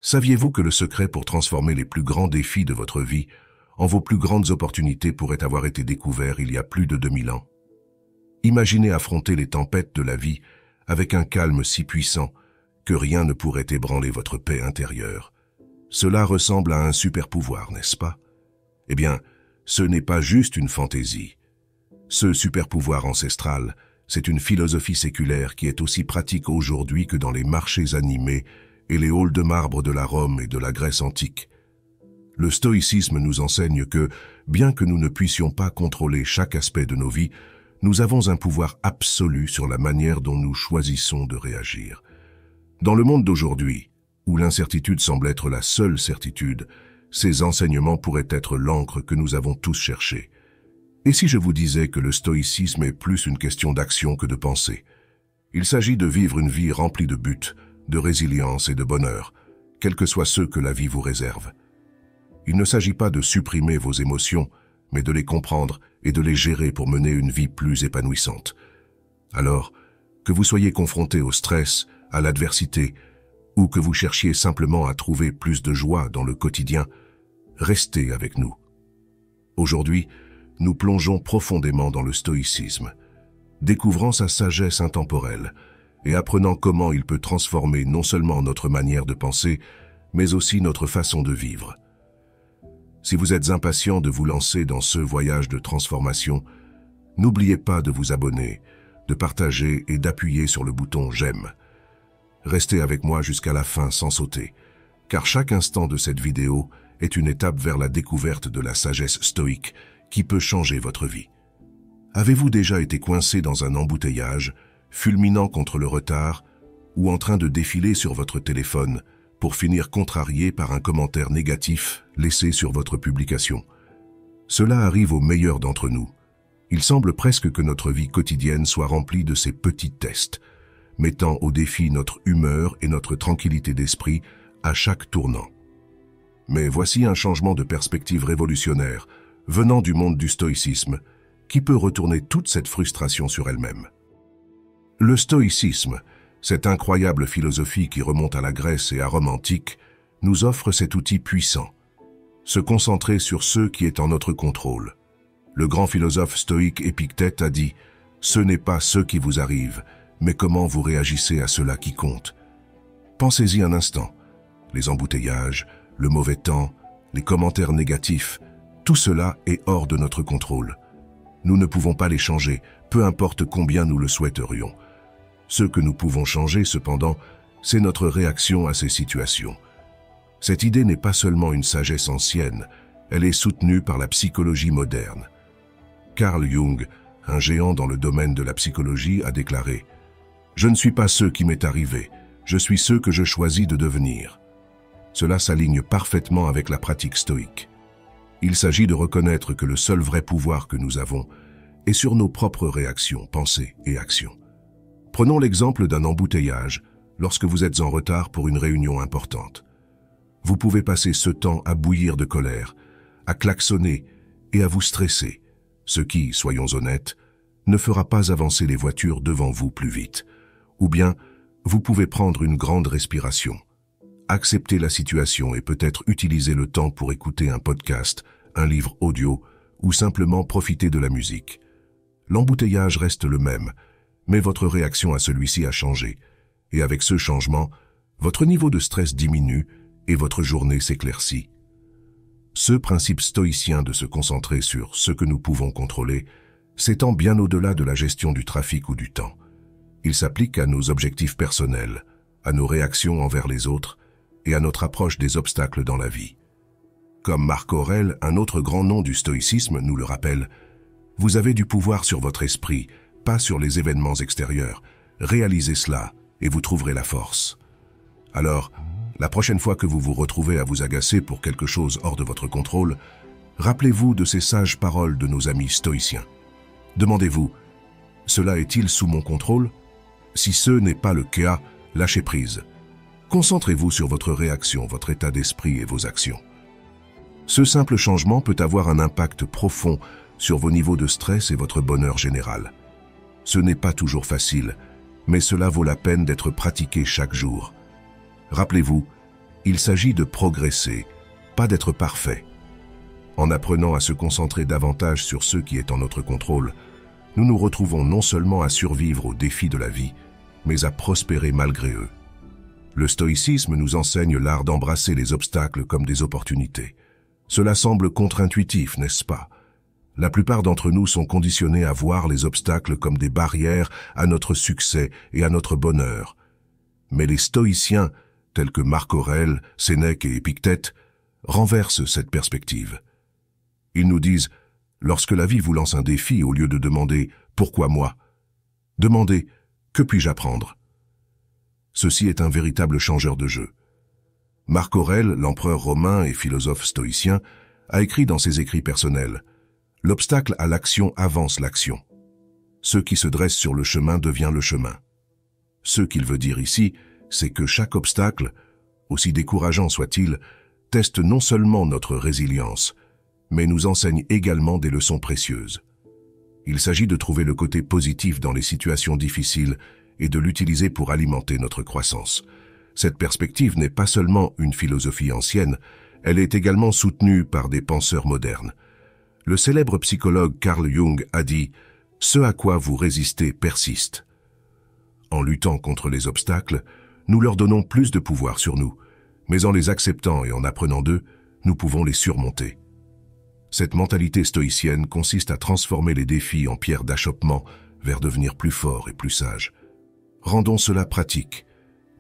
Saviez-vous que le secret pour transformer les plus grands défis de votre vie en vos plus grandes opportunités pourrait avoir été découvert il y a plus de 2000 ans? Imaginez affronter les tempêtes de la vie avec un calme si puissant que rien ne pourrait ébranler votre paix intérieure. Cela ressemble à un super-pouvoir, n'est-ce pas? Eh bien, ce n'est pas juste une fantaisie. Ce super-pouvoir ancestral, c'est une philosophie séculaire qui est aussi pratique aujourd'hui que dans les marchés animés et les halls de marbre de la Rome et de la Grèce antique. Le stoïcisme nous enseigne que, bien que nous ne puissions pas contrôler chaque aspect de nos vies, nous avons un pouvoir absolu sur la manière dont nous choisissons de réagir. Dans le monde d'aujourd'hui, où l'incertitude semble être la seule certitude, ces enseignements pourraient être l'encre que nous avons tous cherchée. Et si je vous disais que le stoïcisme est plus une question d'action que de pensée? Il s'agit de vivre une vie remplie de buts, de résilience et de bonheur, quels que soient ceux que la vie vous réserve. Il ne s'agit pas de supprimer vos émotions, mais de les comprendre et de les gérer pour mener une vie plus épanouissante. Alors, que vous soyez confronté au stress, à l'adversité, ou que vous cherchiez simplement à trouver plus de joie dans le quotidien, restez avec nous. Aujourd'hui, nous plongeons profondément dans le stoïcisme, découvrant sa sagesse intemporelle et apprenant comment il peut transformer non seulement notre manière de penser, mais aussi notre façon de vivre. Si vous êtes impatient de vous lancer dans ce voyage de transformation, n'oubliez pas de vous abonner, de partager et d'appuyer sur le bouton « J'aime ». Restez avec moi jusqu'à la fin sans sauter, car chaque instant de cette vidéo est une étape vers la découverte de la sagesse stoïque qui peut changer votre vie. Avez-vous déjà été coincé dans un embouteillage, fulminant contre le retard, ou en train de défiler sur votre téléphone pour finir contrarié par un commentaire négatif laissé sur votre publication? Cela arrive aux meilleurs d'entre nous. Il semble presque que notre vie quotidienne soit remplie de ces petits tests, mettant au défi notre humeur et notre tranquillité d'esprit à chaque tournant. Mais voici un changement de perspective révolutionnaire, venant du monde du stoïcisme, qui peut retourner toute cette frustration sur elle-même. Le stoïcisme, cette incroyable philosophie qui remonte à la Grèce et à Rome antique, nous offre cet outil puissant. Se concentrer sur ce qui est en notre contrôle. Le grand philosophe stoïque Épictète a dit « Ce n'est pas ce qui vous arrive, mais comment vous réagissez à cela qui compte. » Pensez-y un instant. Les embouteillages, le mauvais temps, les commentaires négatifs, tout cela est hors de notre contrôle. Nous ne pouvons pas les changer, peu importe combien nous le souhaiterions. Ce que nous pouvons changer, cependant, c'est notre réaction à ces situations. Cette idée n'est pas seulement une sagesse ancienne, elle est soutenue par la psychologie moderne. Carl Jung, un géant dans le domaine de la psychologie, a déclaré « Je ne suis pas ce qui m'est arrivé, je suis ce que je choisis de devenir ». Cela s'aligne parfaitement avec la pratique stoïque. Il s'agit de reconnaître que le seul vrai pouvoir que nous avons est sur nos propres réactions, pensées et actions. Prenons l'exemple d'un embouteillage lorsque vous êtes en retard pour une réunion importante. Vous pouvez passer ce temps à bouillir de colère, à klaxonner et à vous stresser, ce qui, soyons honnêtes, ne fera pas avancer les voitures devant vous plus vite. Ou bien, vous pouvez prendre une grande respiration, accepter la situation et peut-être utiliser le temps pour écouter un podcast, un livre audio ou simplement profiter de la musique. L'embouteillage reste le même, mais votre réaction à celui-ci a changé. Et avec ce changement, votre niveau de stress diminue et votre journée s'éclaircit. Ce principe stoïcien de se concentrer sur ce que nous pouvons contrôler s'étend bien au-delà de la gestion du trafic ou du temps. Il s'applique à nos objectifs personnels, à nos réactions envers les autres et à notre approche des obstacles dans la vie. Comme Marc Aurèle, un autre grand nom du stoïcisme, nous le rappelle, « Vous avez du pouvoir sur votre esprit, pas sur les événements extérieurs. Réalisez cela et vous trouverez la force. » Alors, la prochaine fois que vous vous retrouvez à vous agacer pour quelque chose hors de votre contrôle, rappelez-vous de ces sages paroles de nos amis stoïciens. Demandez-vous, « Cela est-il sous mon contrôle ?» Si ce n'est pas le cas, lâchez prise. Concentrez-vous sur votre réaction, votre état d'esprit et vos actions. Ce simple changement peut avoir un impact profond sur vos niveaux de stress et votre bonheur général. Ce n'est pas toujours facile, mais cela vaut la peine d'être pratiqué chaque jour. Rappelez-vous, Il s'agit de progresser, pas d'être parfait. En apprenant à se concentrer davantage sur ce qui est en notre contrôle, nous nous retrouvons non seulement à survivre aux défis de la vie, mais à prospérer malgré eux. Le stoïcisme nous enseigne l'art d'embrasser les obstacles comme des opportunités. Cela semble contre-intuitif, n'est-ce pas? La plupart d'entre nous sont conditionnés à voir les obstacles comme des barrières à notre succès et à notre bonheur. Mais les stoïciens, tels que Marc Aurèle, Sénèque et Épictète, renversent cette perspective. Ils nous disent, lorsque la vie vous lance un défi, au lieu de demander « Pourquoi moi ?», demandez « Que puis-je apprendre ?» Ceci est un véritable changeur de jeu. Marc Aurèle, l'empereur romain et philosophe stoïcien, a écrit dans ses écrits personnels « L'obstacle à l'action avance l'action. Ce qui se dresse sur le chemin devient le chemin. » Ce qu'il veut dire ici, c'est que chaque obstacle, aussi décourageant soit-il, teste non seulement notre résilience, mais nous enseigne également des leçons précieuses. Il s'agit de trouver le côté positif dans les situations difficiles et de l'utiliser pour alimenter notre croissance. Cette perspective n'est pas seulement une philosophie ancienne, elle est également soutenue par des penseurs modernes. Le célèbre psychologue Carl Jung a dit « Ce à quoi vous résistez persiste ». En luttant contre les obstacles, nous leur donnons plus de pouvoir sur nous, mais en les acceptant et en apprenant d'eux, nous pouvons les surmonter. Cette mentalité stoïcienne consiste à transformer les défis en pierres d'achoppement vers devenir plus forts et plus sages. Rendons cela pratique.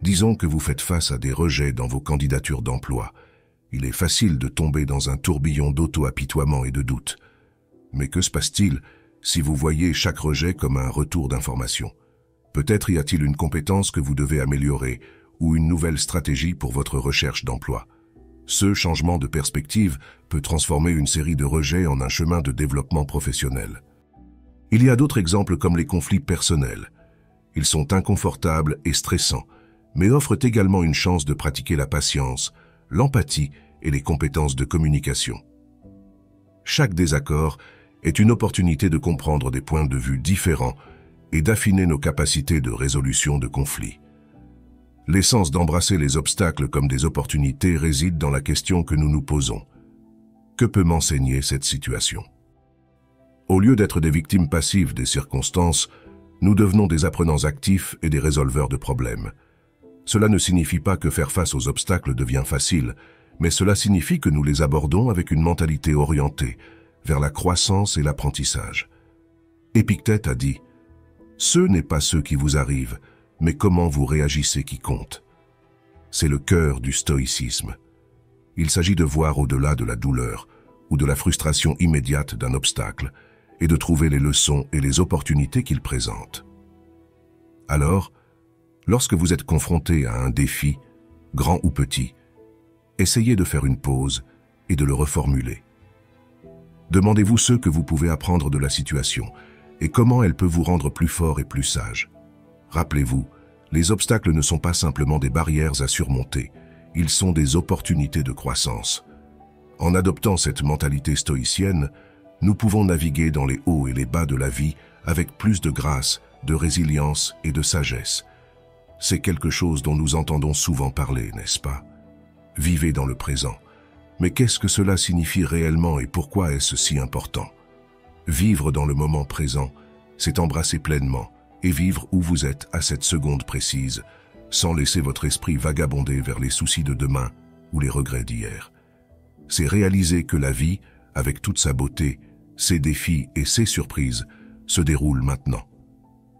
Disons que vous faites face à des rejets dans vos candidatures d'emploi. Il est facile de tomber dans un tourbillon d'auto-apitoiement et de doute. Mais que se passe-t-il si vous voyez chaque rejet comme un retour d'information? Peut-être y a-t-il une compétence que vous devez améliorer ou une nouvelle stratégie pour votre recherche d'emploi. Ce changement de perspective peut transformer une série de rejets en un chemin de développement professionnel. Il y a d'autres exemples comme les conflits personnels. Ils sont inconfortables et stressants, mais offrent également une chance de pratiquer la patience, l'empathie et les compétences de communication. Chaque désaccord est une opportunité de comprendre des points de vue différents et d'affiner nos capacités de résolution de conflits. L'essence d'embrasser les obstacles comme des opportunités réside dans la question que nous nous posons. Que peut m'enseigner cette situation? Au lieu d'être des victimes passives des circonstances, nous devenons des apprenants actifs et des résolveurs de problèmes. Cela ne signifie pas que faire face aux obstacles devient facile, mais cela signifie que nous les abordons avec une mentalité orientée vers la croissance et l'apprentissage. Épictète a dit « Ce n'est pas ce qui vous arrive, mais comment vous réagissez qui compte. » C'est le cœur du stoïcisme. Il s'agit de voir au-delà de la douleur ou de la frustration immédiate d'un obstacle et de trouver les leçons et les opportunités qu'il présente. Alors, lorsque vous êtes confronté à un défi, grand ou petit, essayez de faire une pause et de le reformuler. Demandez-vous ce que vous pouvez apprendre de la situation et comment elle peut vous rendre plus fort et plus sage. Rappelez-vous, les obstacles ne sont pas simplement des barrières à surmonter, ils sont des opportunités de croissance. En adoptant cette mentalité stoïcienne, nous pouvons naviguer dans les hauts et les bas de la vie avec plus de grâce, de résilience et de sagesse. C'est quelque chose dont nous entendons souvent parler, n'est-ce pas? Vivez dans le présent. Mais qu'est-ce que cela signifie réellement et pourquoi est-ce si important? Vivre dans le moment présent, c'est embrasser pleinement et vivre où vous êtes à cette seconde précise, sans laisser votre esprit vagabonder vers les soucis de demain ou les regrets d'hier. C'est réaliser que la vie, avec toute sa beauté, ses défis et ses surprises, se déroule maintenant.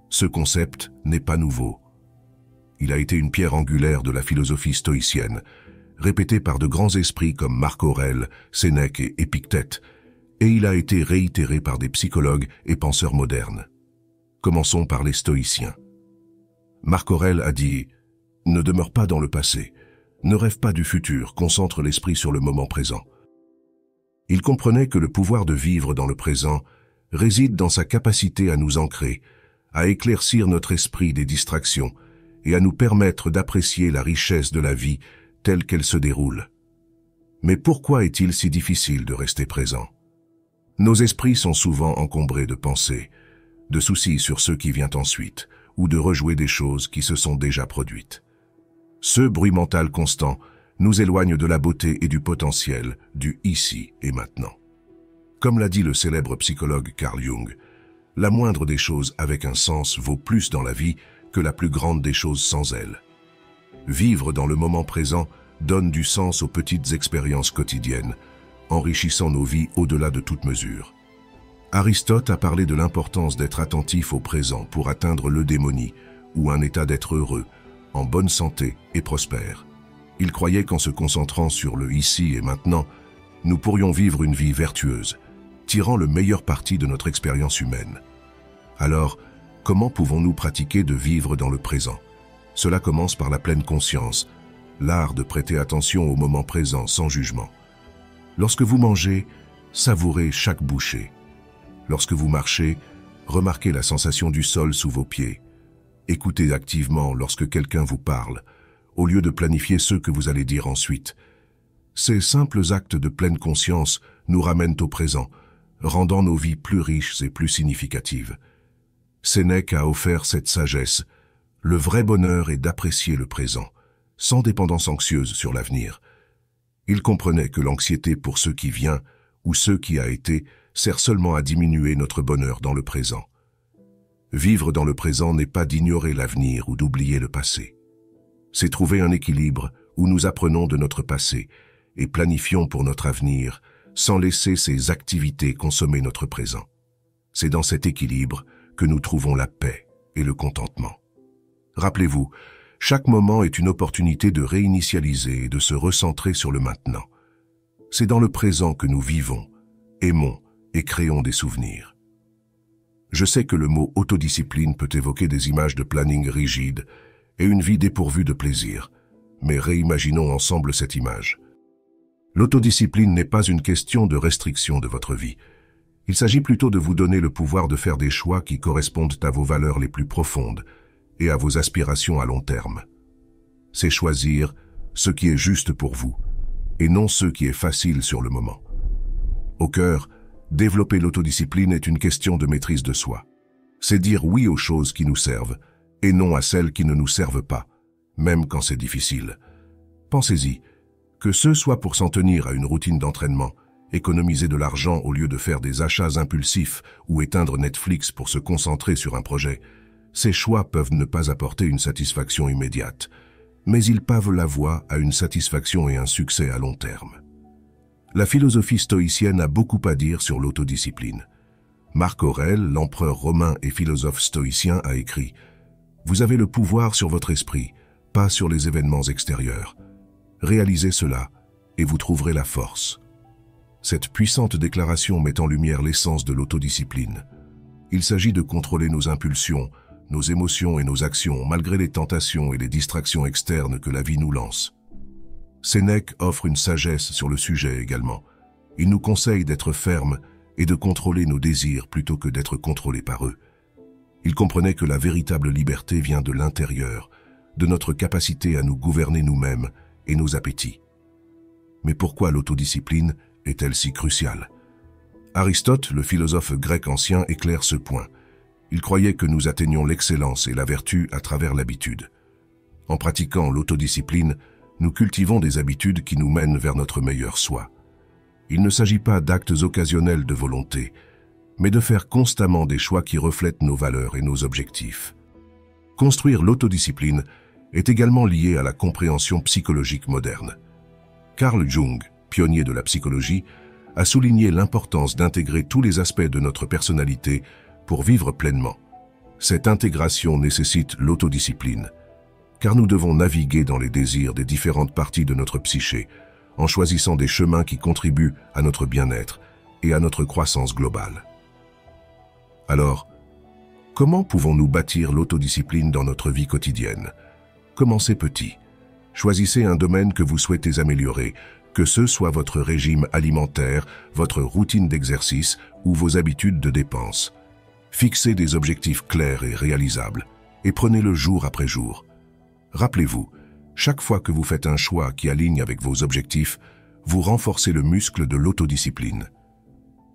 Ce concept n'est pas nouveau. Il a été une pierre angulaire de la philosophie stoïcienne, répété par de grands esprits comme Marc Aurèle, Sénèque et Épictète, et il a été réitéré par des psychologues et penseurs modernes. Commençons par les stoïciens. Marc Aurèle a dit « Ne demeure pas dans le passé, ne rêve pas du futur, concentre l'esprit sur le moment présent ». Il comprenait que le pouvoir de vivre dans le présent réside dans sa capacité à nous ancrer, à éclaircir notre esprit des distractions et à nous permettre d'apprécier la richesse de la vie telle qu'elle se déroule. Mais pourquoi est-il si difficile de rester présent? Nos esprits sont souvent encombrés de pensées, de soucis sur ce qui vient ensuite, ou de rejouer des choses qui se sont déjà produites. Ce bruit mental constant nous éloigne de la beauté et du potentiel du ici et maintenant. Comme l'a dit le célèbre psychologue Carl Jung, la moindre des choses avec un sens vaut plus dans la vie que la plus grande des choses sans elle. Vivre dans le moment présent donne du sens aux petites expériences quotidiennes, enrichissant nos vies au-delà de toute mesure. Aristote a parlé de l'importance d'être attentif au présent pour atteindre l'eudémonie, ou un état d'être heureux, en bonne santé et prospère. Il croyait qu'en se concentrant sur le ici et maintenant, nous pourrions vivre une vie vertueuse, tirant le meilleur parti de notre expérience humaine. Alors, comment pouvons-nous pratiquer de vivre dans le présent? Cela commence par la pleine conscience, l'art de prêter attention au moment présent sans jugement. Lorsque vous mangez, savourez chaque bouchée. Lorsque vous marchez, remarquez la sensation du sol sous vos pieds. Écoutez activement lorsque quelqu'un vous parle, au lieu de planifier ce que vous allez dire ensuite. Ces simples actes de pleine conscience nous ramènent au présent, rendant nos vies plus riches et plus significatives. Sénèque a offert cette sagesse. Le vrai bonheur est d'apprécier le présent, sans dépendance anxieuse sur l'avenir. Il comprenait que l'anxiété pour ce qui vient ou ce qui a été sert seulement à diminuer notre bonheur dans le présent. Vivre dans le présent n'est pas d'ignorer l'avenir ou d'oublier le passé. C'est trouver un équilibre où nous apprenons de notre passé et planifions pour notre avenir sans laisser ces activités consommer notre présent. C'est dans cet équilibre que nous trouvons la paix et le contentement. Rappelez-vous, chaque moment est une opportunité de réinitialiser et de se recentrer sur le maintenant. C'est dans le présent que nous vivons, aimons et créons des souvenirs. Je sais que le mot autodiscipline peut évoquer des images de planning rigide et une vie dépourvue de plaisir, mais réimaginons ensemble cette image. L'autodiscipline n'est pas une question de restriction de votre vie. Il s'agit plutôt de vous donner le pouvoir de faire des choix qui correspondent à vos valeurs les plus profondes et à vos aspirations à long terme. C'est choisir ce qui est juste pour vous, et non ce qui est facile sur le moment. Au cœur, développer l'autodiscipline est une question de maîtrise de soi. C'est dire oui aux choses qui nous servent, et non à celles qui ne nous servent pas, même quand c'est difficile. Pensez-y, que ce soit pour s'en tenir à une routine d'entraînement, économiser de l'argent au lieu de faire des achats impulsifs ou éteindre Netflix pour se concentrer sur un projet, ces choix peuvent ne pas apporter une satisfaction immédiate, mais ils pavent la voie à une satisfaction et un succès à long terme. La philosophie stoïcienne a beaucoup à dire sur l'autodiscipline. Marc Aurèle, l'empereur romain et philosophe stoïcien, a écrit « Vous avez le pouvoir sur votre esprit, pas sur les événements extérieurs. Réalisez cela, et vous trouverez la force. » Cette puissante déclaration met en lumière l'essence de l'autodiscipline. Il s'agit de contrôler nos impulsions, nos émotions et nos actions, malgré les tentations et les distractions externes que la vie nous lance. Sénèque offre une sagesse sur le sujet également. Il nous conseille d'être fermes et de contrôler nos désirs plutôt que d'être contrôlés par eux. Il comprenait que la véritable liberté vient de l'intérieur, de notre capacité à nous gouverner nous-mêmes et nos appétits. Mais pourquoi l'autodiscipline est-elle si cruciale? Aristote, le philosophe grec ancien, éclaire ce point. Il croyait que nous atteignions l'excellence et la vertu à travers l'habitude. En pratiquant l'autodiscipline, nous cultivons des habitudes qui nous mènent vers notre meilleur soi. Il ne s'agit pas d'actes occasionnels de volonté, mais de faire constamment des choix qui reflètent nos valeurs et nos objectifs. Construire l'autodiscipline est également lié à la compréhension psychologique moderne. Carl Jung, pionnier de la psychologie, a souligné l'importance d'intégrer tous les aspects de notre personnalité pour vivre pleinement. Cette intégration nécessite l'autodiscipline, car nous devons naviguer dans les désirs des différentes parties de notre psyché, en choisissant des chemins qui contribuent à notre bien-être et à notre croissance globale. Alors, comment pouvons-nous bâtir l'autodiscipline dans notre vie quotidienne? Commencez petit. Choisissez un domaine que vous souhaitez améliorer, que ce soit votre régime alimentaire, votre routine d'exercice ou vos habitudes de dépenses. Fixez des objectifs clairs et réalisables, et prenez-le jour après jour. Rappelez-vous, chaque fois que vous faites un choix qui aligne avec vos objectifs, vous renforcez le muscle de l'autodiscipline.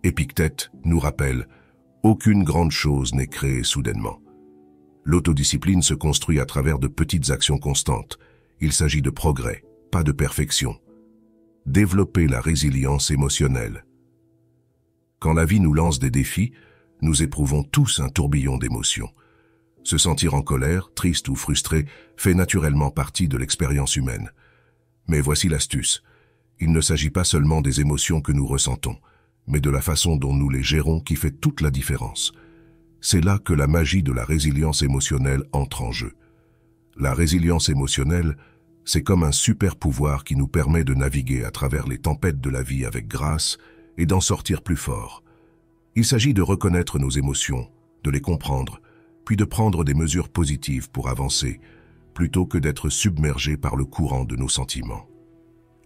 Épictète nous rappelle « Aucune grande chose n'est créée soudainement ». L'autodiscipline se construit à travers de petites actions constantes. Il s'agit de progrès, pas de perfection. Développer la résilience émotionnelle. Quand la vie nous lance des défis, nous éprouvons tous un tourbillon d'émotions. Se sentir en colère, triste ou frustré fait naturellement partie de l'expérience humaine. Mais voici l'astuce. Il ne s'agit pas seulement des émotions que nous ressentons, mais de la façon dont nous les gérons qui fait toute la différence. C'est là que la magie de la résilience émotionnelle entre en jeu. La résilience émotionnelle, c'est comme un super pouvoir qui nous permet de naviguer à travers les tempêtes de la vie avec grâce et d'en sortir plus fort. Il s'agit de reconnaître nos émotions, de les comprendre, puis de prendre des mesures positives pour avancer, plutôt que d'être submergés par le courant de nos sentiments.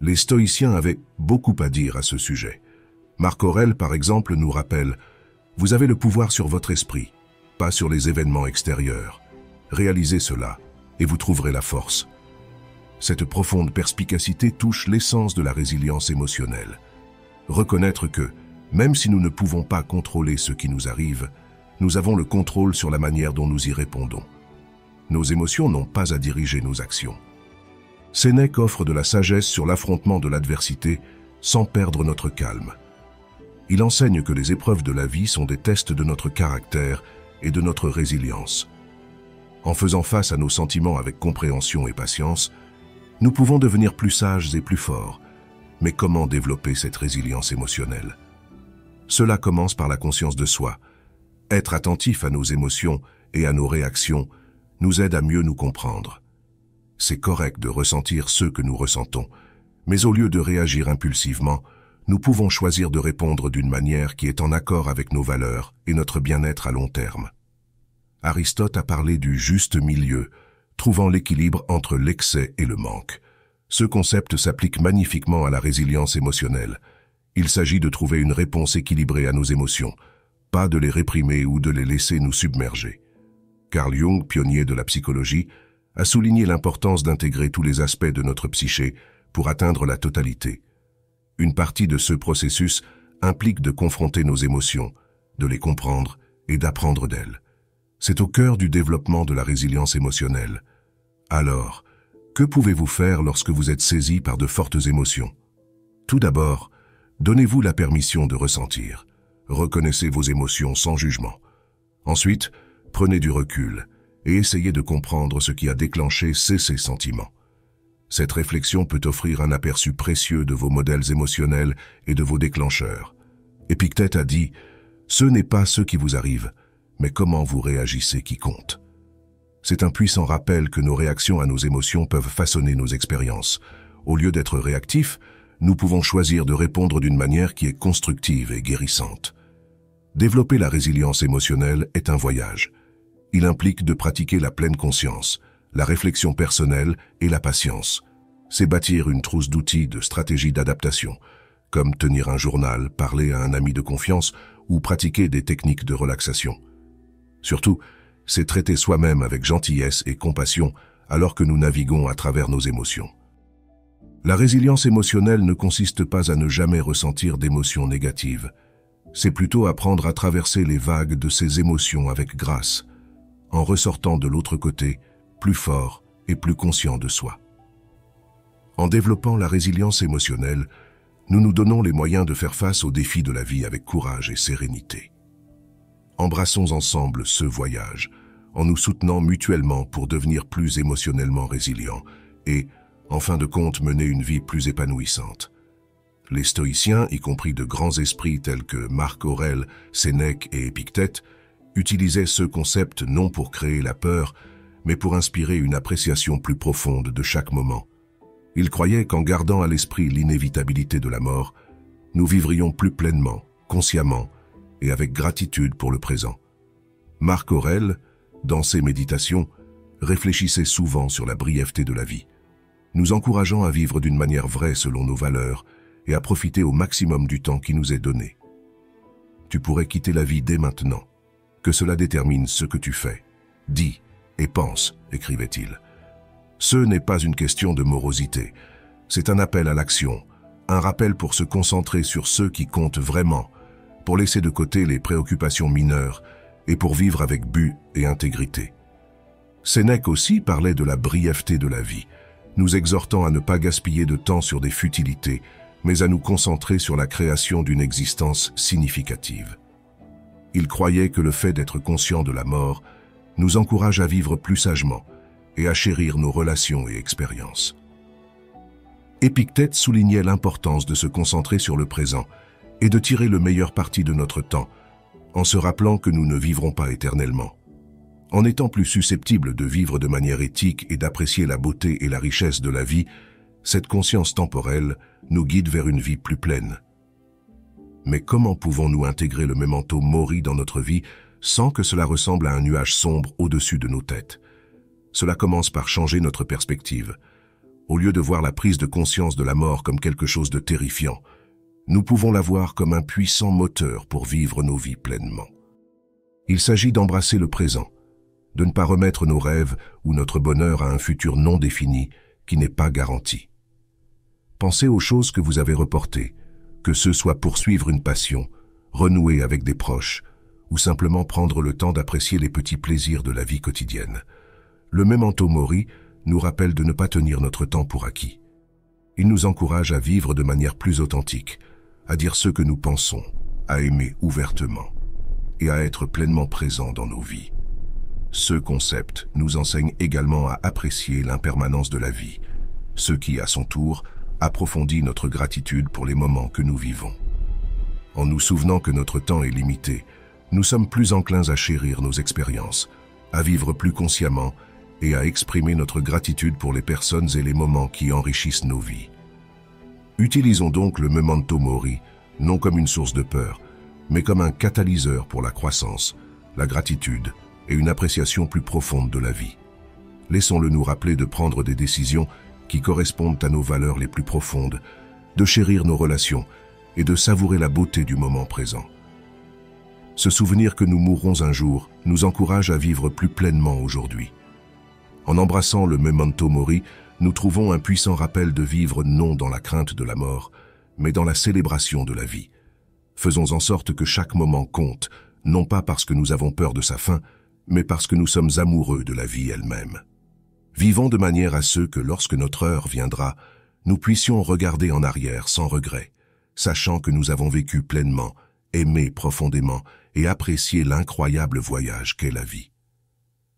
Les stoïciens avaient beaucoup à dire à ce sujet. Marc Aurèle, par exemple, nous rappelle « Vous avez le pouvoir sur votre esprit, pas sur les événements extérieurs. Réalisez cela, et vous trouverez la force. » Cette profonde perspicacité touche l'essence de la résilience émotionnelle. Reconnaître que, même si nous ne pouvons pas contrôler ce qui nous arrive, nous avons le contrôle sur la manière dont nous y répondons. Nos émotions n'ont pas à diriger nos actions. Sénèque offre de la sagesse sur l'affrontement de l'adversité sans perdre notre calme. Il enseigne que les épreuves de la vie sont des tests de notre caractère et de notre résilience. En faisant face à nos sentiments avec compréhension et patience, nous pouvons devenir plus sages et plus forts. Mais comment développer cette résilience émotionnelle? Cela commence par la conscience de soi. Être attentif à nos émotions et à nos réactions nous aide à mieux nous comprendre. C'est correct de ressentir ce que nous ressentons, mais au lieu de réagir impulsivement, nous pouvons choisir de répondre d'une manière qui est en accord avec nos valeurs et notre bien-être à long terme. Aristote a parlé du juste milieu, trouvant l'équilibre entre l'excès et le manque. Ce concept s'applique magnifiquement à la résilience émotionnelle. Il s'agit de trouver une réponse équilibrée à nos émotions, pas de les réprimer ou de les laisser nous submerger. Carl Jung, pionnier de la psychologie, a souligné l'importance d'intégrer tous les aspects de notre psyché pour atteindre la totalité. Une partie de ce processus implique de confronter nos émotions, de les comprendre et d'apprendre d'elles. C'est au cœur du développement de la résilience émotionnelle. Alors, que pouvez-vous faire lorsque vous êtes saisi par de fortes émotions? Tout d'abord, donnez-vous la permission de ressentir. Reconnaissez vos émotions sans jugement. Ensuite, prenez du recul et essayez de comprendre ce qui a déclenché ces sentiments. Cette réflexion peut offrir un aperçu précieux de vos modèles émotionnels et de vos déclencheurs. Épictète a dit « Ce n'est pas ce qui vous arrive, mais comment vous réagissez qui compte. » C'est un puissant rappel que nos réactions à nos émotions peuvent façonner nos expériences. Au lieu d'être réactifs, nous pouvons choisir de répondre d'une manière qui est constructive et guérissante. Développer la résilience émotionnelle est un voyage. Il implique de pratiquer la pleine conscience, la réflexion personnelle et la patience. C'est bâtir une trousse d'outils de stratégies d'adaptation, comme tenir un journal, parler à un ami de confiance ou pratiquer des techniques de relaxation. Surtout, c'est traiter soi-même avec gentillesse et compassion alors que nous naviguons à travers nos émotions. La résilience émotionnelle ne consiste pas à ne jamais ressentir d'émotions négatives. C'est plutôt apprendre à traverser les vagues de ces émotions avec grâce, en ressortant de l'autre côté, plus fort et plus conscient de soi. En développant la résilience émotionnelle, nous nous donnons les moyens de faire face aux défis de la vie avec courage et sérénité. Embrassons ensemble ce voyage, en nous soutenant mutuellement pour devenir plus émotionnellement résilients et, en fin de compte, mener une vie plus épanouissante. Les stoïciens, y compris de grands esprits tels que Marc Aurèle, Sénèque et Épictète, utilisaient ce concept non pour créer la peur, mais pour inspirer une appréciation plus profonde de chaque moment. Ils croyaient qu'en gardant à l'esprit l'inévitabilité de la mort, nous vivrions plus pleinement, consciemment et avec gratitude pour le présent. Marc Aurèle, dans ses méditations, réfléchissait souvent sur la brièveté de la vie, nous encourageant à vivre d'une manière vraie selon nos valeurs et à profiter au maximum du temps qui nous est donné. Tu pourrais quitter la vie dès maintenant, que cela détermine ce que tu fais, dis et pense, écrivait-il. Ce n'est pas une question de morosité, c'est un appel à l'action, un rappel pour se concentrer sur ceux qui comptent vraiment, pour laisser de côté les préoccupations mineures et pour vivre avec but et intégrité. Sénèque aussi parlait de la brièveté de la vie, nous exhortant à ne pas gaspiller de temps sur des futilités, mais à nous concentrer sur la création d'une existence significative. Il croyait que le fait d'être conscient de la mort nous encourage à vivre plus sagement et à chérir nos relations et expériences. Épictète soulignait l'importance de se concentrer sur le présent et de tirer le meilleur parti de notre temps, en se rappelant que nous ne vivrons pas éternellement. En étant plus susceptibles de vivre de manière éthique et d'apprécier la beauté et la richesse de la vie, cette conscience temporelle nous guide vers une vie plus pleine. Mais comment pouvons-nous intégrer le memento mori dans notre vie sans que cela ressemble à un nuage sombre au-dessus de nos têtes? Cela commence par changer notre perspective. Au lieu de voir la prise de conscience de la mort comme quelque chose de terrifiant, nous pouvons la voir comme un puissant moteur pour vivre nos vies pleinement. Il s'agit d'embrasser le présent, de ne pas remettre nos rêves ou notre bonheur à un futur non défini qui n'est pas garanti. Pensez aux choses que vous avez reportées, que ce soit poursuivre une passion, renouer avec des proches, ou simplement prendre le temps d'apprécier les petits plaisirs de la vie quotidienne. Le memento mori nous rappelle de ne pas tenir notre temps pour acquis. Il nous encourage à vivre de manière plus authentique, à dire ce que nous pensons, à aimer ouvertement et à être pleinement présents dans nos vies. Ce concept nous enseigne également à apprécier l'impermanence de la vie, ce qui, à son tour, approfondit notre gratitude pour les moments que nous vivons. En nous souvenant que notre temps est limité, nous sommes plus enclins à chérir nos expériences, à vivre plus consciemment et à exprimer notre gratitude pour les personnes et les moments qui enrichissent nos vies. Utilisons donc le memento mori, non comme une source de peur, mais comme un catalyseur pour la croissance, la gratitude et une appréciation plus profonde de la vie. Laissons-le nous rappeler de prendre des décisions qui correspondent à nos valeurs les plus profondes, de chérir nos relations et de savourer la beauté du moment présent. Ce souvenir que nous mourrons un jour nous encourage à vivre plus pleinement aujourd'hui. En embrassant le memento mori, nous trouvons un puissant rappel de vivre non dans la crainte de la mort, mais dans la célébration de la vie. Faisons en sorte que chaque moment compte, non pas parce que nous avons peur de sa fin, mais parce que nous sommes amoureux de la vie elle-même. Vivons de manière à ce que lorsque notre heure viendra, nous puissions regarder en arrière sans regret, sachant que nous avons vécu pleinement, aimé profondément et apprécié l'incroyable voyage qu'est la vie.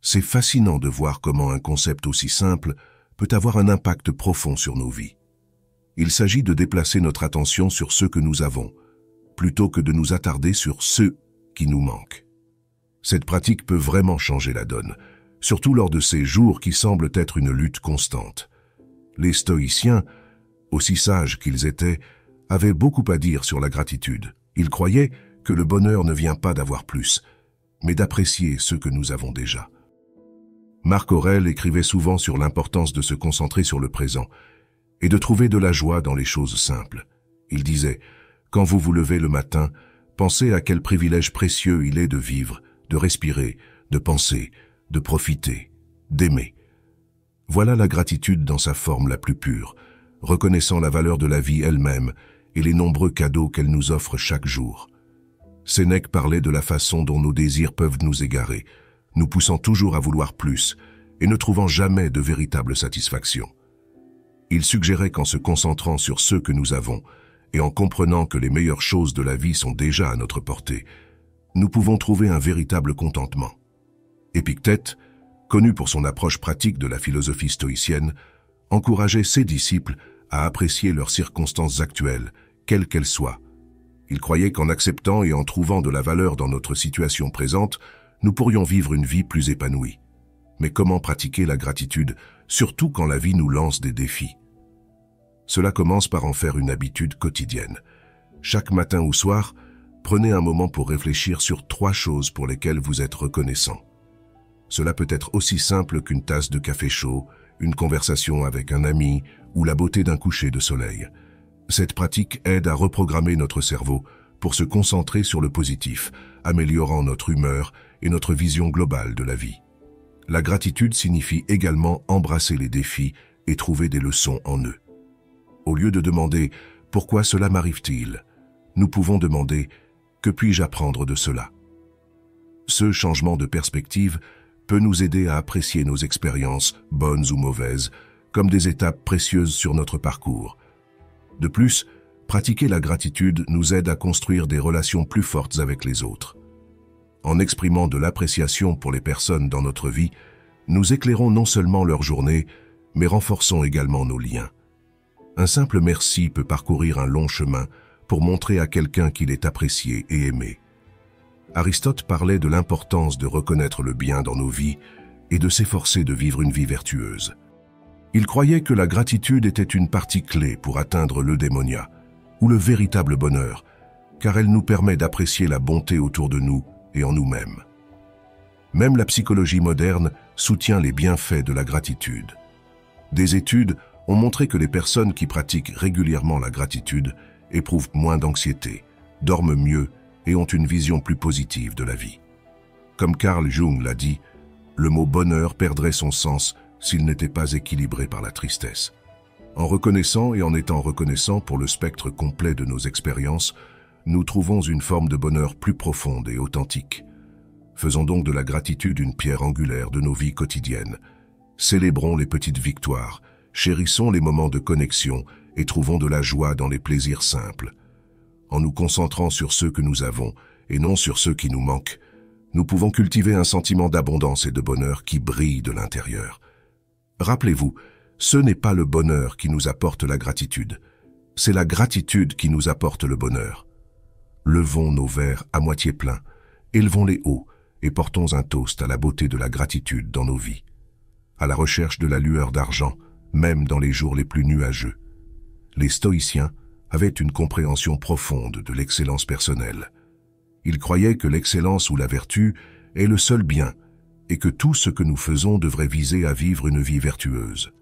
C'est fascinant de voir comment un concept aussi simple peut avoir un impact profond sur nos vies. Il s'agit de déplacer notre attention sur ce que nous avons, plutôt que de nous attarder sur ceux qui nous manquent. Cette pratique peut vraiment changer la donne, surtout lors de ces jours qui semblent être une lutte constante. Les stoïciens, aussi sages qu'ils étaient, avaient beaucoup à dire sur la gratitude. Ils croyaient que le bonheur ne vient pas d'avoir plus, mais d'apprécier ce que nous avons déjà. Marc Aurèle écrivait souvent sur l'importance de se concentrer sur le présent et de trouver de la joie dans les choses simples. Il disait « Quand vous vous levez le matin, pensez à quel privilège précieux il est de vivre, de respirer, de penser, de profiter, d'aimer. Voilà la gratitude dans sa forme la plus pure, reconnaissant la valeur de la vie elle-même et les nombreux cadeaux qu'elle nous offre chaque jour. Sénèque parlait de la façon dont nos désirs peuvent nous égarer, nous poussant toujours à vouloir plus et ne trouvant jamais de véritable satisfaction. Il suggérait qu'en se concentrant sur ce que nous avons et en comprenant que les meilleures choses de la vie sont déjà à notre portée, nous pouvons trouver un véritable contentement. Épictète, connu pour son approche pratique de la philosophie stoïcienne, encourageait ses disciples à apprécier leurs circonstances actuelles, quelles qu'elles soient. Il croyait qu'en acceptant et en trouvant de la valeur dans notre situation présente, nous pourrions vivre une vie plus épanouie. Mais comment pratiquer la gratitude, surtout quand la vie nous lance des défis? Cela commence par en faire une habitude quotidienne. Chaque matin ou soir, prenez un moment pour réfléchir sur 3 choses pour lesquelles vous êtes reconnaissant. Cela peut être aussi simple qu'une tasse de café chaud, une conversation avec un ami ou la beauté d'un coucher de soleil. Cette pratique aide à reprogrammer notre cerveau pour se concentrer sur le positif, améliorant notre humeur et notre vision globale de la vie. La gratitude signifie également embrasser les défis et trouver des leçons en eux. Au lieu de demander « Pourquoi cela m'arrive-t-il ?», nous pouvons demander « Que puis-je apprendre de cela ?» Ce changement de perspective peut nous aider à apprécier nos expériences, bonnes ou mauvaises, comme des étapes précieuses sur notre parcours. De plus, pratiquer la gratitude nous aide à construire des relations plus fortes avec les autres. En exprimant de l'appréciation pour les personnes dans notre vie, nous éclairons non seulement leur journée, mais renforçons également nos liens. Un simple merci peut parcourir un long chemin pour montrer à quelqu'un qu'il est apprécié et aimé. Aristote parlait de l'importance de reconnaître le bien dans nos vies et de s'efforcer de vivre une vie vertueuse. Il croyait que la gratitude était une partie clé pour atteindre l'eudémonia, ou le véritable bonheur, car elle nous permet d'apprécier la bonté autour de nous et en nous-mêmes. Même la psychologie moderne soutient les bienfaits de la gratitude. Des études ont montré que les personnes qui pratiquent régulièrement la gratitude éprouvent moins d'anxiété, dorment mieux et ont une vision plus positive de la vie. Comme Carl Jung l'a dit, le mot bonheur perdrait son sens s'il n'était pas équilibré par la tristesse. En reconnaissant et en étant reconnaissant pour le spectre complet de nos expériences, nous trouvons une forme de bonheur plus profonde et authentique. Faisons donc de la gratitude une pierre angulaire de nos vies quotidiennes. Célébrons les petites victoires, chérissons les moments de connexion et trouvons de la joie dans les plaisirs simples. En nous concentrant sur ceux que nous avons et non sur ceux qui nous manquent, nous pouvons cultiver un sentiment d'abondance et de bonheur qui brille de l'intérieur. Rappelez-vous, ce n'est pas le bonheur qui nous apporte la gratitude, c'est la gratitude qui nous apporte le bonheur. Levons nos verres à moitié pleins, élevons-les haut et portons un toast à la beauté de la gratitude dans nos vies. À la recherche de la lueur d'argent, même dans les jours les plus nuageux. Les stoïciens avaient une compréhension profonde de l'excellence personnelle. Ils croyaient que l'excellence ou la vertu est le seul bien et que tout ce que nous faisons devrait viser à vivre une vie vertueuse.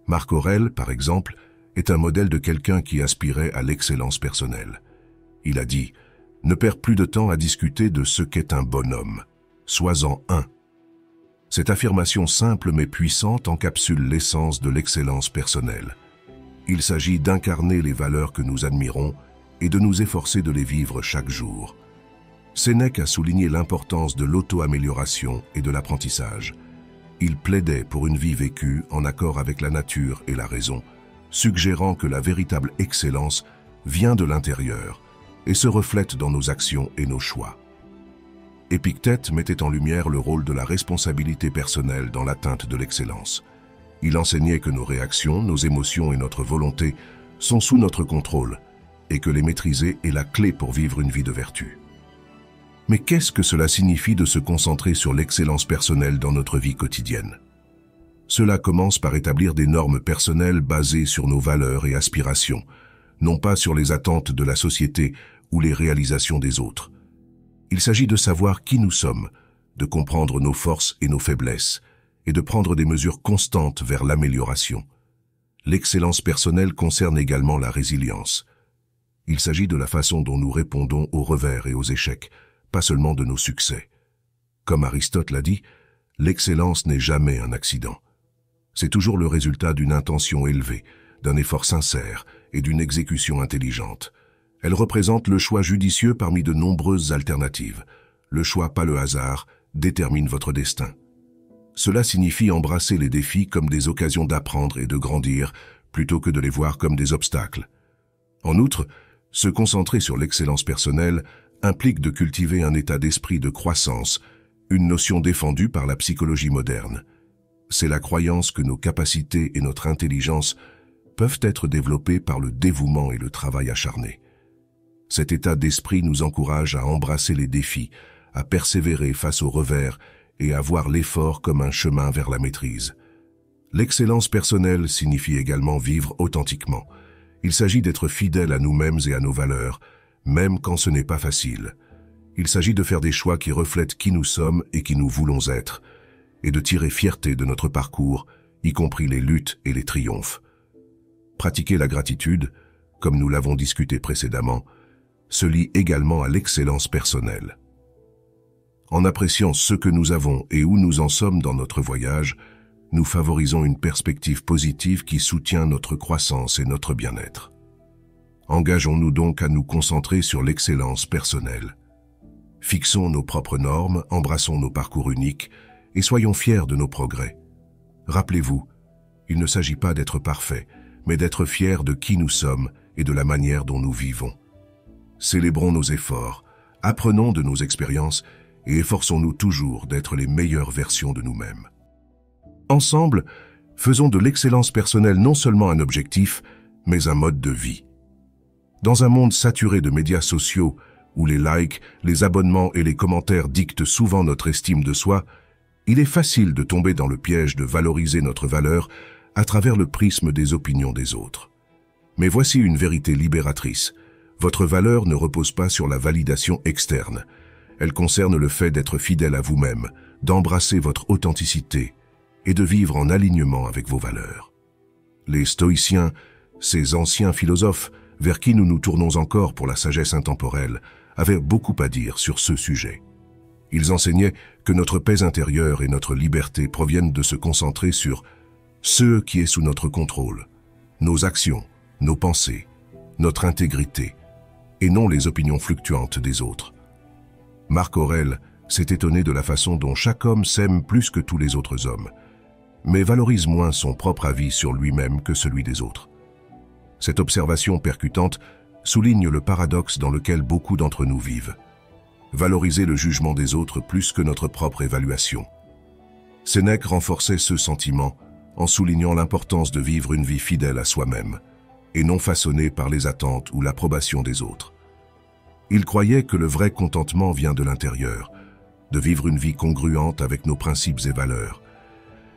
Marc Aurèle, par exemple, est un modèle de quelqu'un qui aspirait à l'excellence personnelle. Il a dit « Ne perds plus de temps à discuter de ce qu'est un bonhomme. Sois-en un ». Cette affirmation simple mais puissante encapsule l'essence de l'excellence personnelle. Il s'agit d'incarner les valeurs que nous admirons et de nous efforcer de les vivre chaque jour. Sénèque a souligné l'importance de l'auto-amélioration et de l'apprentissage. Il plaidait pour une vie vécue en accord avec la nature et la raison, suggérant que la véritable excellence vient de l'intérieur et se reflète dans nos actions et nos choix. Épictète mettait en lumière le rôle de la responsabilité personnelle dans l'atteinte de l'excellence. Il enseignait que nos réactions, nos émotions et notre volonté sont sous notre contrôle et que les maîtriser est la clé pour vivre une vie de vertu. Mais qu'est-ce que cela signifie de se concentrer sur l'excellence personnelle dans notre vie quotidienne? Cela commence par établir des normes personnelles basées sur nos valeurs et aspirations, non pas sur les attentes de la société ou les réalisations des autres. Il s'agit de savoir qui nous sommes, de comprendre nos forces et nos faiblesses, et de prendre des mesures constantes vers l'amélioration. L'excellence personnelle concerne également la résilience. Il s'agit de la façon dont nous répondons aux revers et aux échecs, pas seulement de nos succès. Comme Aristote l'a dit, l'excellence n'est jamais un accident. C'est toujours le résultat d'une intention élevée, d'un effort sincère et d'une exécution intelligente. Elle représente le choix judicieux parmi de nombreuses alternatives. Le choix, pas le hasard, détermine votre destin. Cela signifie embrasser les défis comme des occasions d'apprendre et de grandir, plutôt que de les voir comme des obstacles. En outre, se concentrer sur l'excellence personnelle implique de cultiver un état d'esprit de croissance, une notion défendue par la psychologie moderne. C'est la croyance que nos capacités et notre intelligence peuvent être développées par le dévouement et le travail acharné. Cet état d'esprit nous encourage à embrasser les défis, à persévérer face aux revers et à voir l'effort comme un chemin vers la maîtrise. L'excellence personnelle signifie également vivre authentiquement. Il s'agit d'être fidèle à nous-mêmes et à nos valeurs, même quand ce n'est pas facile. Il s'agit de faire des choix qui reflètent qui nous sommes et qui nous voulons être, et de tirer fierté de notre parcours, y compris les luttes et les triomphes. Pratiquer la gratitude, comme nous l'avons discuté précédemment, se lie également à l'excellence personnelle. En appréciant ce que nous avons et où nous en sommes dans notre voyage, nous favorisons une perspective positive qui soutient notre croissance et notre bien-être. Engageons-nous donc à nous concentrer sur l'excellence personnelle. Fixons nos propres normes, embrassons nos parcours uniques et soyons fiers de nos progrès. Rappelez-vous, Il ne s'agit pas d'être parfait, mais d'être fier de qui nous sommes et de la manière dont nous vivons. Célébrons nos efforts, apprenons de nos expériences et efforçons-nous toujours d'être les meilleures versions de nous-mêmes. Ensemble, faisons de l'excellence personnelle non seulement un objectif, mais un mode de vie. Dans un monde saturé de médias sociaux, où les likes, les abonnements et les commentaires dictent souvent notre estime de soi, il est facile de tomber dans le piège de valoriser notre valeur à travers le prisme des opinions des autres. Mais voici une vérité libératrice. Votre valeur ne repose pas sur la validation externe. Elle concerne le fait d'être fidèle à vous-même, d'embrasser votre authenticité et de vivre en alignement avec vos valeurs. Les stoïciens, ces anciens philosophes vers qui nous nous tournons encore pour la sagesse intemporelle, avaient beaucoup à dire sur ce sujet. Ils enseignaient que notre paix intérieure et notre liberté proviennent de se concentrer sur ce qui est sous notre contrôle, nos actions, nos pensées, notre intégrité, et non les opinions fluctuantes des autres. Marc Aurèle s'est étonné de la façon dont chaque homme s'aime plus que tous les autres hommes, mais valorise moins son propre avis sur lui-même que celui des autres. Cette observation percutante souligne le paradoxe dans lequel beaucoup d'entre nous vivent. Valoriser le jugement des autres plus que notre propre évaluation. Sénèque renforçait ce sentiment en soulignant l'importance de vivre une vie fidèle à soi-même, et non façonnée par les attentes ou l'approbation des autres. Il croyait que le vrai contentement vient de l'intérieur, de vivre une vie congruente avec nos principes et valeurs.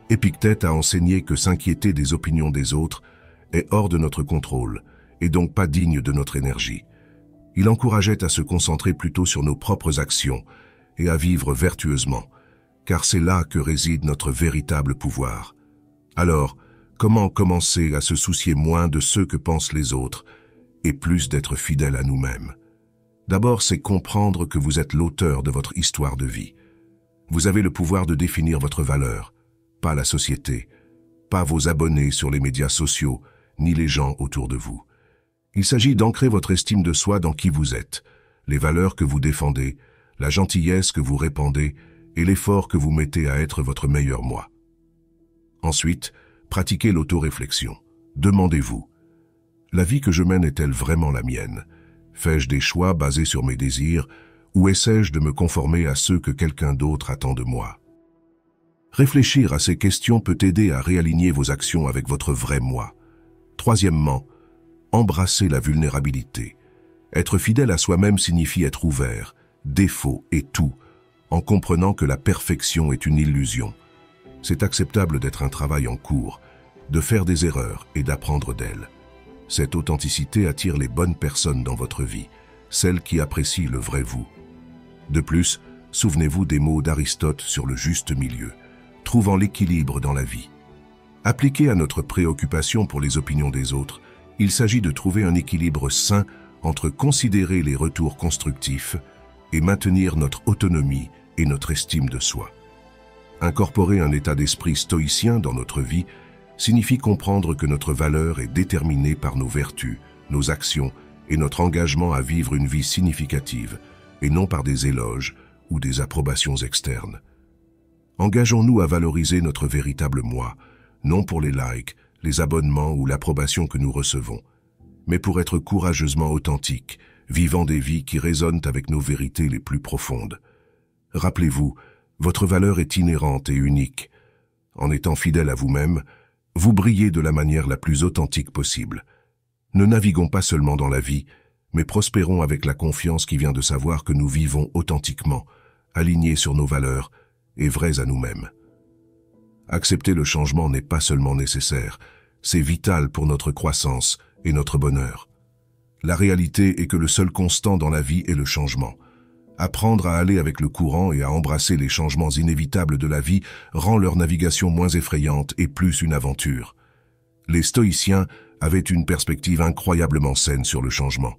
Épictète a enseigné que s'inquiéter des opinions des autres est hors de notre contrôle, et donc pas digne de notre énergie. Il encourageait à se concentrer plutôt sur nos propres actions et à vivre vertueusement, car c'est là que réside notre véritable pouvoir. Alors, comment commencer à se soucier moins de ce que pensent les autres et plus d'être fidèle à nous-mêmes? D'abord, c'est comprendre que vous êtes l'auteur de votre histoire de vie. Vous avez le pouvoir de définir votre valeur, pas la société, pas vos abonnés sur les médias sociaux, ni les gens autour de vous. Il s'agit d'ancrer votre estime de soi dans qui vous êtes, les valeurs que vous défendez, la gentillesse que vous répandez et l'effort que vous mettez à être votre meilleur moi. Ensuite, pratiquez l'autoréflexion. Demandez-vous, la vie que je mène est-elle vraiment la mienne? Fais-je des choix basés sur mes désirs ou essaie-je de me conformer à ceux que quelqu'un d'autre attend de moi? Réfléchir à ces questions peut aider à réaligner vos actions avec votre vrai moi. Troisièmement, embrasser la vulnérabilité. Être fidèle à soi-même signifie être ouvert, défaut et tout, en comprenant que la perfection est une illusion. C'est acceptable d'être un travail en cours, de faire des erreurs et d'apprendre d'elles. Cette authenticité attire les bonnes personnes dans votre vie, celles qui apprécient le vrai vous. De plus, souvenez-vous des mots d'Aristote sur le juste milieu, trouvant l'équilibre dans la vie. Appliqué à notre préoccupation pour les opinions des autres, il s'agit de trouver un équilibre sain entre considérer les retours constructifs et maintenir notre autonomie et notre estime de soi. Incorporer un état d'esprit stoïcien dans notre vie signifie comprendre que notre valeur est déterminée par nos vertus, nos actions et notre engagement à vivre une vie significative, et non par des éloges ou des approbations externes. Engageons-nous à valoriser notre véritable moi, non pour les likes, les abonnements ou l'approbation que nous recevons, mais pour être courageusement authentiques, vivant des vies qui résonnent avec nos vérités les plus profondes. Rappelez-vous, votre valeur est inhérente et unique. En étant fidèle à vous-même, vous brillez de la manière la plus authentique possible. Ne naviguons pas seulement dans la vie, mais prospérons avec la confiance qui vient de savoir que nous vivons authentiquement, alignés sur nos valeurs et vrais à nous-mêmes. Accepter le changement n'est pas seulement nécessaire, c'est vital pour notre croissance et notre bonheur. La réalité est que le seul constant dans la vie est le changement. Apprendre à aller avec le courant et à embrasser les changements inévitables de la vie rend leur navigation moins effrayante et plus une aventure. Les stoïciens avaient une perspective incroyablement saine sur le changement.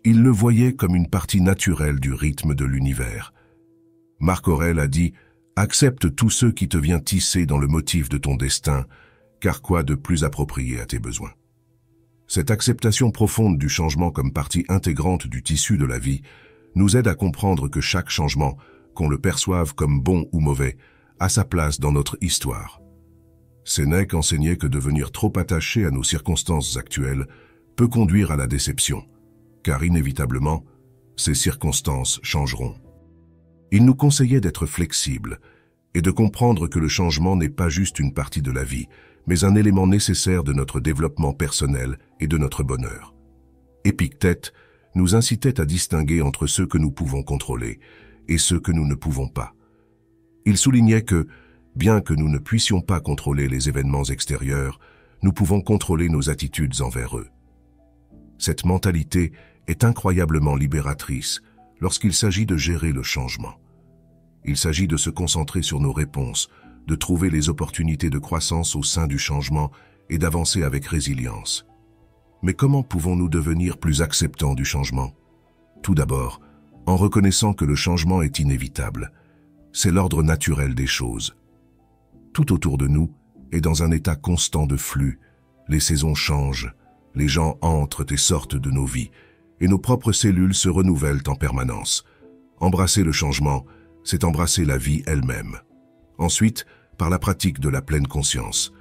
Ils le voyaient comme une partie naturelle du rythme de l'univers. Marc Aurèle a dit « Accepte tout ce qui te vient tisser dans le motif de ton destin, car quoi de plus approprié à tes besoins ?» Cette acceptation profonde du changement comme partie intégrante du tissu de la vie nous aide à comprendre que chaque changement, qu'on le perçoive comme bon ou mauvais, a sa place dans notre histoire. Sénèque enseignait que devenir trop attaché à nos circonstances actuelles peut conduire à la déception, car inévitablement, ces circonstances changeront. Il nous conseillait d'être flexibles et de comprendre que le changement n'est pas juste une partie de la vie, mais un élément nécessaire de notre développement personnel et de notre bonheur. Épictète nous incitait à distinguer entre ceux que nous pouvons contrôler et ceux que nous ne pouvons pas. Il soulignait que, bien que nous ne puissions pas contrôler les événements extérieurs, nous pouvons contrôler nos attitudes envers eux. Cette mentalité est incroyablement libératrice lorsqu'il s'agit de gérer le changement. Il s'agit de se concentrer sur nos réponses, de trouver les opportunités de croissance au sein du changement et d'avancer avec résilience. Mais comment pouvons-nous devenir plus acceptants du changement? Tout d'abord, en reconnaissant que le changement est inévitable. C'est l'ordre naturel des choses. Tout autour de nous est dans un état constant de flux. Les saisons changent, les gens entrent et sortent de nos vies, et nos propres cellules se renouvellent en permanence. Embrasser le changement, c'est embrasser la vie elle-même. Ensuite, par la pratique de la pleine conscience.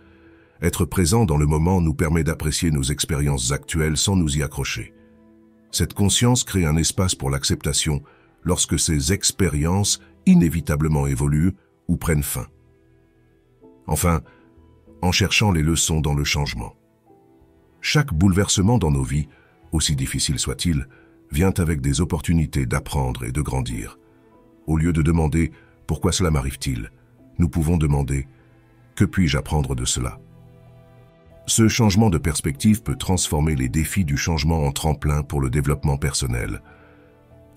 Être présent dans le moment nous permet d'apprécier nos expériences actuelles sans nous y accrocher. Cette conscience crée un espace pour l'acceptation lorsque ces expériences inévitablement évoluent ou prennent fin. Enfin, en cherchant les leçons dans le changement. Chaque bouleversement dans nos vies, aussi difficile soit-il, vient avec des opportunités d'apprendre et de grandir. Au lieu de demander « Pourquoi cela m'arrive-t-il ?», nous pouvons demander « Que puis-je apprendre de cela ?» Ce changement de perspective peut transformer les défis du changement en tremplin pour le développement personnel.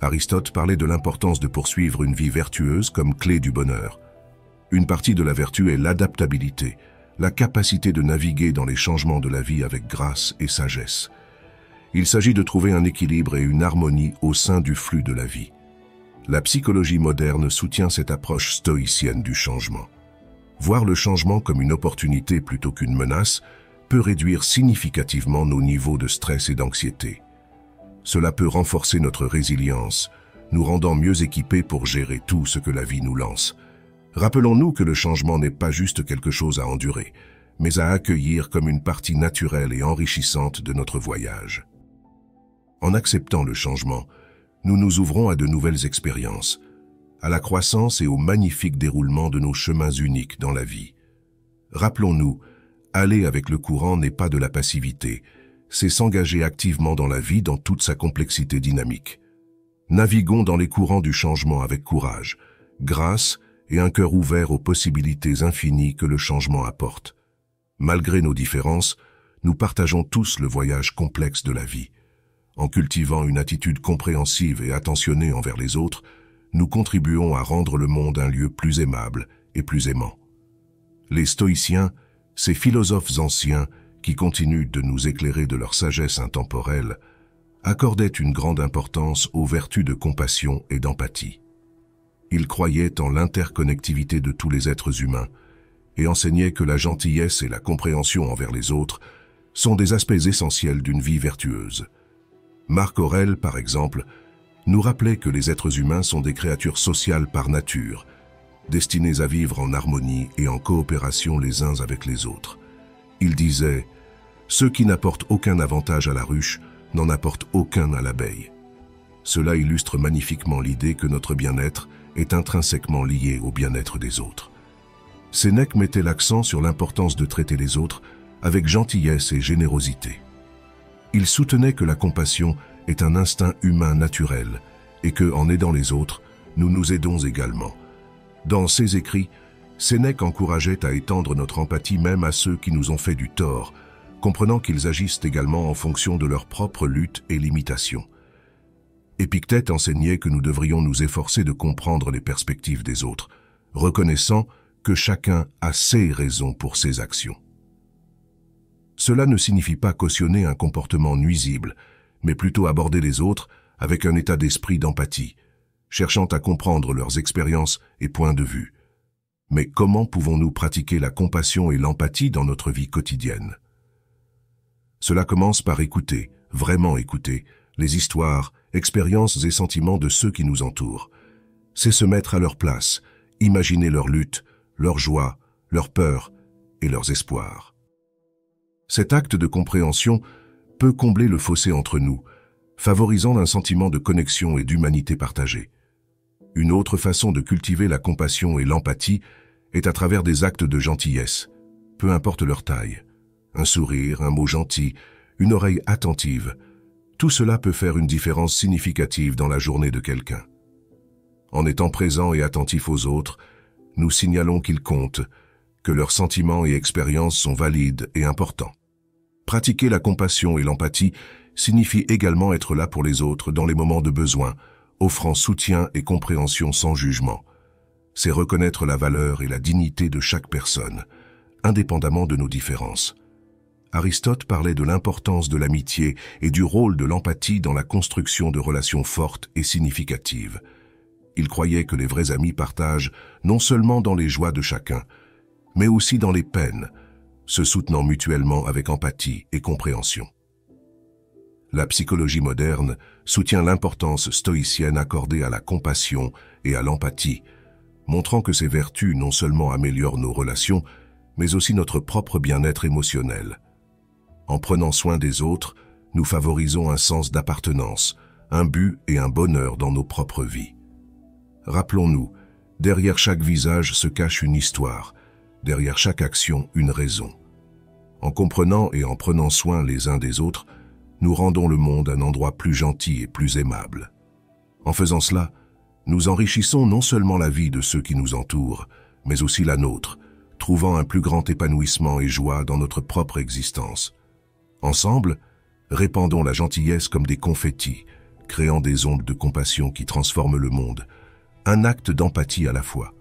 Aristote parlait de l'importance de poursuivre une vie vertueuse comme clé du bonheur. Une partie de la vertu est l'adaptabilité, la capacité de naviguer dans les changements de la vie avec grâce et sagesse. Il s'agit de trouver un équilibre et une harmonie au sein du flux de la vie. La psychologie moderne soutient cette approche stoïcienne du changement. Voir le changement comme une opportunité plutôt qu'une menace peut réduire significativement nos niveaux de stress et d'anxiété. Cela peut renforcer notre résilience, nous rendant mieux équipés pour gérer tout ce que la vie nous lance. Rappelons-nous que le changement n'est pas juste quelque chose à endurer, mais à accueillir comme une partie naturelle et enrichissante de notre voyage. En acceptant le changement, nous nous ouvrons à de nouvelles expériences, à la croissance et au magnifique déroulement de nos chemins uniques dans la vie. Rappelons-nous, aller avec le courant n'est pas de la passivité, c'est s'engager activement dans la vie dans toute sa complexité dynamique. Naviguons dans les courants du changement avec courage, grâce et un cœur ouvert aux possibilités infinies que le changement apporte. Malgré nos différences, nous partageons tous le voyage complexe de la vie. En cultivant une attitude compréhensive et attentionnée envers les autres, nous contribuons à rendre le monde un lieu plus aimable et plus aimant. Les stoïciens, ces philosophes anciens qui continuent de nous éclairer de leur sagesse intemporelle, accordaient une grande importance aux vertus de compassion et d'empathie. Ils croyaient en l'interconnectivité de tous les êtres humains et enseignaient que la gentillesse et la compréhension envers les autres sont des aspects essentiels d'une vie vertueuse. Marc Aurèle, par exemple, nous rappelait que les êtres humains sont des créatures sociales par nature, destinées à vivre en harmonie et en coopération les uns avec les autres. Il disait « Ceux qui n'apportent aucun avantage à la ruche n'en apportent aucun à l'abeille ». Cela illustre magnifiquement l'idée que notre bien-être est intrinsèquement lié au bien-être des autres. Sénèque mettait l'accent sur l'importance de traiter les autres avec gentillesse et générosité. Il soutenait que la compassion est un instinct humain naturel et que, en aidant les autres, nous nous aidons également. Dans ses écrits, Sénèque encourageait à étendre notre empathie même à ceux qui nous ont fait du tort, comprenant qu'ils agissent également en fonction de leur propre lutte et limitation. Épictète enseignait que nous devrions nous efforcer de comprendre les perspectives des autres, reconnaissant que chacun a ses raisons pour ses actions. Cela ne signifie pas cautionner un comportement nuisible, mais plutôt aborder les autres avec un état d'esprit d'empathie, cherchant à comprendre leurs expériences et points de vue. Mais comment pouvons-nous pratiquer la compassion et l'empathie dans notre vie quotidienne? Cela commence par écouter, vraiment écouter, les histoires, expériences et sentiments de ceux qui nous entourent. C'est se mettre à leur place, imaginer leur lutte, leur joie, leur peur, et leurs espoirs. Cet acte de compréhension peut combler le fossé entre nous, favorisant un sentiment de connexion et d'humanité partagée. Une autre façon de cultiver la compassion et l'empathie est à travers des actes de gentillesse, peu importe leur taille. Un sourire, un mot gentil, une oreille attentive, tout cela peut faire une différence significative dans la journée de quelqu'un. En étant présents et attentifs aux autres, nous signalons qu'ils comptent, que leurs sentiments et expériences sont valides et importants. Pratiquer la compassion et l'empathie signifie également être là pour les autres dans les moments de besoin, offrant soutien et compréhension sans jugement. C'est reconnaître la valeur et la dignité de chaque personne, indépendamment de nos différences. Aristote parlait de l'importance de l'amitié et du rôle de l'empathie dans la construction de relations fortes et significatives. Il croyait que les vrais amis partagent non seulement dans les joies de chacun, mais aussi dans les peines, se soutenant mutuellement avec empathie et compréhension. La psychologie moderne soutient l'importance stoïcienne accordée à la compassion et à l'empathie, montrant que ces vertus non seulement améliorent nos relations, mais aussi notre propre bien-être émotionnel. En prenant soin des autres, nous favorisons un sens d'appartenance, un but et un bonheur dans nos propres vies. Rappelons-nous, derrière chaque visage se cache une histoire, derrière chaque action une raison. En comprenant et en prenant soin les uns des autres, nous rendons le monde un endroit plus gentil et plus aimable. En faisant cela, nous enrichissons non seulement la vie de ceux qui nous entourent, mais aussi la nôtre, trouvant un plus grand épanouissement et joie dans notre propre existence. Ensemble, répandons la gentillesse comme des confettis, créant des ondes de compassion qui transforment le monde, un acte d'empathie à la fois.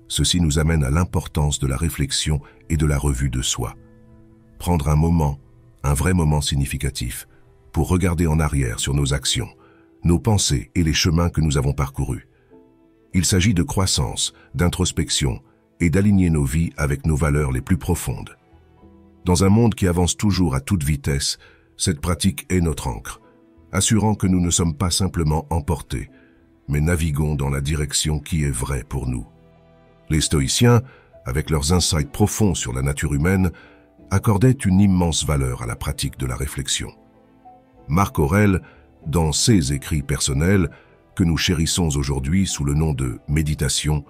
Ceci nous amène à l'importance de la réflexion et de la revue de soi. Prendre un moment, un vrai moment significatif, pour regarder en arrière sur nos actions, nos pensées et les chemins que nous avons parcourus. Il s'agit de croissance, d'introspection et d'aligner nos vies avec nos valeurs les plus profondes. Dans un monde qui avance toujours à toute vitesse, cette pratique est notre ancre, assurant que nous ne sommes pas simplement emportés, mais naviguons dans la direction qui est vraie pour nous. Les stoïciens, avec leurs insights profonds sur la nature humaine, accordaient une immense valeur à la pratique de la réflexion. Marc Aurèle, dans ses écrits personnels, que nous chérissons aujourd'hui sous le nom de méditation,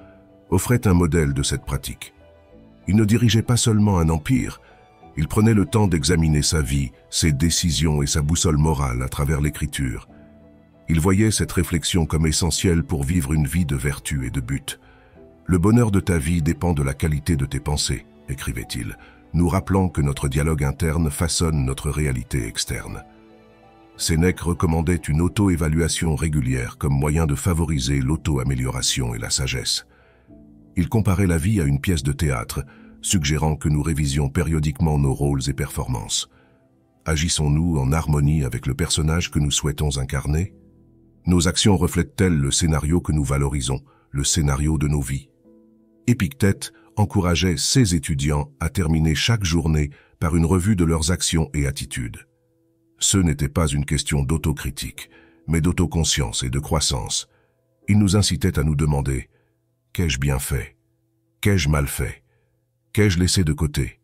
offrait un modèle de cette pratique. Il ne dirigeait pas seulement un empire, il prenait le temps d'examiner sa vie, ses décisions et sa boussole morale à travers l'écriture. Il voyait cette réflexion comme essentielle pour vivre une vie de vertu et de but. Le bonheur de ta vie dépend de la qualité de tes pensées, écrivait-il, nous rappelant que notre dialogue interne façonne notre réalité externe. Sénèque recommandait une auto-évaluation régulière comme moyen de favoriser l'auto-amélioration et la sagesse. Il comparait la vie à une pièce de théâtre, suggérant que nous révisions périodiquement nos rôles et performances. Agissons-nous en harmonie avec le personnage que nous souhaitons incarner? Nos actions reflètent-elles le scénario que nous valorisons, le scénario de nos vies? Épictète encourageait ses étudiants à terminer chaque journée par une revue de leurs actions et attitudes. Ce n'était pas une question d'autocritique, mais d'autoconscience et de croissance. Il nous incitait à nous demander « Qu'ai-je bien fait? Qu'ai-je mal fait? Qu'ai-je laissé de côté ?»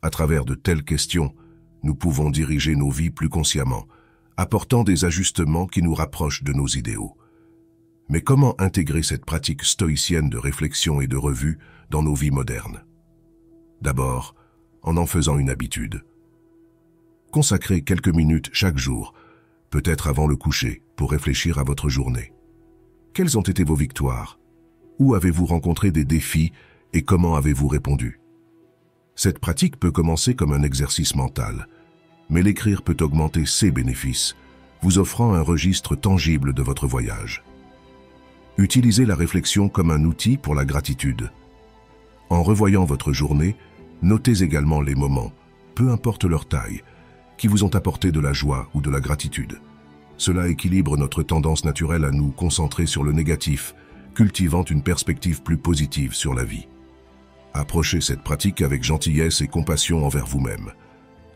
À travers de telles questions, nous pouvons diriger nos vies plus consciemment, apportant des ajustements qui nous rapprochent de nos idéaux. Mais comment intégrer cette pratique stoïcienne de réflexion et de revue dans nos vies modernes? D'abord, en faisant une habitude. Consacrez quelques minutes chaque jour, peut-être avant le coucher, pour réfléchir à votre journée. Quelles ont été vos victoires? Où avez-vous rencontré des défis et comment avez-vous répondu? Cette pratique peut commencer comme un exercice mental, mais l'écrire peut augmenter ses bénéfices, vous offrant un registre tangible de votre voyage. Utilisez la réflexion comme un outil pour la gratitude. En revoyant votre journée, notez également les moments, peu importe leur taille, qui vous ont apporté de la joie ou de la gratitude. Cela équilibre notre tendance naturelle à nous concentrer sur le négatif, cultivant une perspective plus positive sur la vie. Approchez cette pratique avec gentillesse et compassion envers vous-même.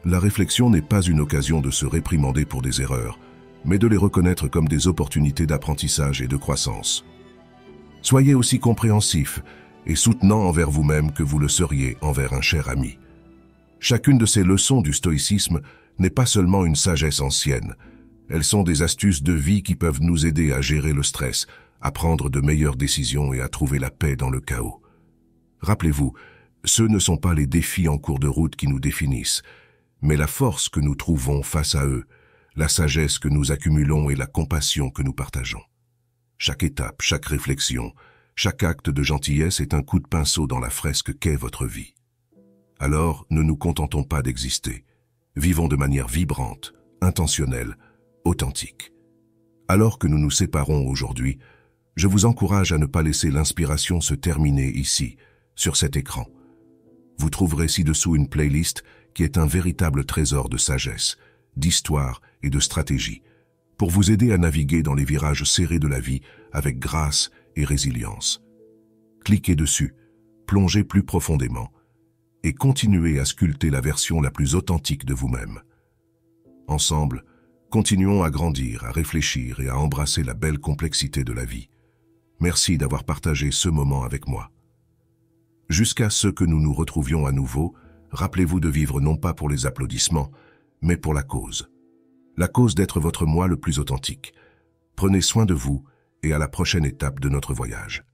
La réflexion n'est pas une occasion de se réprimander pour des erreurs, mais de les reconnaître comme des opportunités d'apprentissage et de croissance. Soyez aussi compréhensif et soutenant envers vous-même que vous le seriez envers un cher ami. Chacune de ces leçons du stoïcisme n'est pas seulement une sagesse ancienne, elles sont des astuces de vie qui peuvent nous aider à gérer le stress, à prendre de meilleures décisions et à trouver la paix dans le chaos. Rappelez-vous, ce ne sont pas les défis en cours de route qui nous définissent, mais la force que nous trouvons face à eux, la sagesse que nous accumulons et la compassion que nous partageons. Chaque étape, chaque réflexion, chaque acte de gentillesse est un coup de pinceau dans la fresque qu'est votre vie. Alors, ne nous contentons pas d'exister. Vivons de manière vibrante, intentionnelle, authentique. Alors que nous nous séparons aujourd'hui, je vous encourage à ne pas laisser l'inspiration se terminer ici, sur cet écran. Vous trouverez ci-dessous une playlist qui est un véritable trésor de sagesse, d'histoire et de stratégie, pour vous aider à naviguer dans les virages serrés de la vie avec grâce et résilience. Cliquez dessus, plongez plus profondément, et continuez à sculpter la version la plus authentique de vous-même. Ensemble, continuons à grandir, à réfléchir et à embrasser la belle complexité de la vie. Merci d'avoir partagé ce moment avec moi. Jusqu'à ce que nous nous retrouvions à nouveau, rappelez-vous de vivre non pas pour les applaudissements, mais pour la cause. La cause d'être votre moi le plus authentique. Prenez soin de vous et à la prochaine étape de notre voyage.